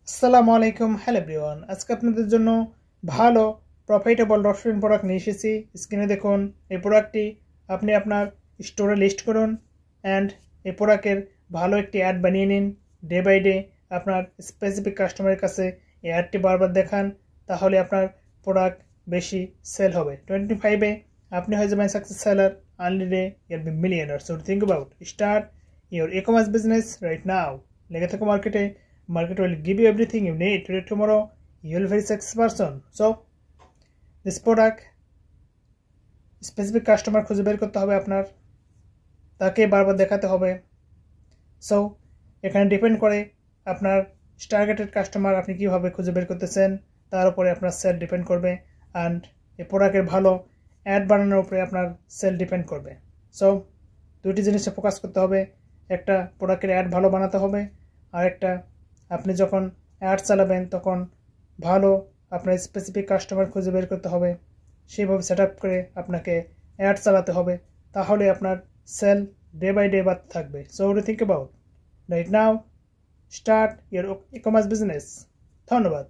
আসসালামু আলাইকুম, hello everyone. আজকে আপনাদের জন্য ভালো প্রফিটেবল ড্রপশিপিং প্রোডাক্ট নিয়ে এসেছি। স্ক্রিনে দেখুন, এই প্রোডাক্টটি আপনি আপনার স্টোরে লিস্ট করুন অ্যান্ড এই প্রোডাক্টের ভালো একটি অ্যাড বানিয়ে নিন। ডে বাই ডে আপনার স্পেসিফিক কাস্টমারের কাছে এই অ্যাডটি বারবার দেখান, তাহলে আপনার প্রোডাক্ট বেশি সেল হবে। 25-এ আপনি হয়ে যাবেন success seller, early day you'll be millionaire. So think about start your e-commerce business right now. লেগে থাকো মার্কেটে। Market will give you everything you need today, tomorrow. You will be a success person. So, this product specific customer খুঁজে বের করতে হবে আপনার, তাকে বারবার দেখাতে হবে। সো এখানে ডিপেন্ড করে আপনার টার্গেটেড কাস্টমার আপনি কীভাবে খুঁজে বের করতেছেন, তার উপরে আপনার সেল ডিপেন্ড করবে। অ্যান্ড এই প্রোডাক্টের ভালো অ্যাড বানানোর উপরে আপনার সেল ডিপেন্ড করবে। সো দুইটি জিনিসে ফোকাস করতে হবে। একটা, প্রোডাক্টের অ্যাড ভালো বানাতে হবে, আর একটা, আপনি যখন অ্যাড চালাবেন তখন ভালো আপনার স্পেসিফিক কাস্টমার খুঁজে বের করতে হবে, সেইভাবে সেট আপ করে আপনাকে অ্যাড চালাতে হবে, তাহলে আপনার সেল ডে বাই ডে বাড়তে থাকবে। So to think about right now, start your e-commerce business. ধন্যবাদ।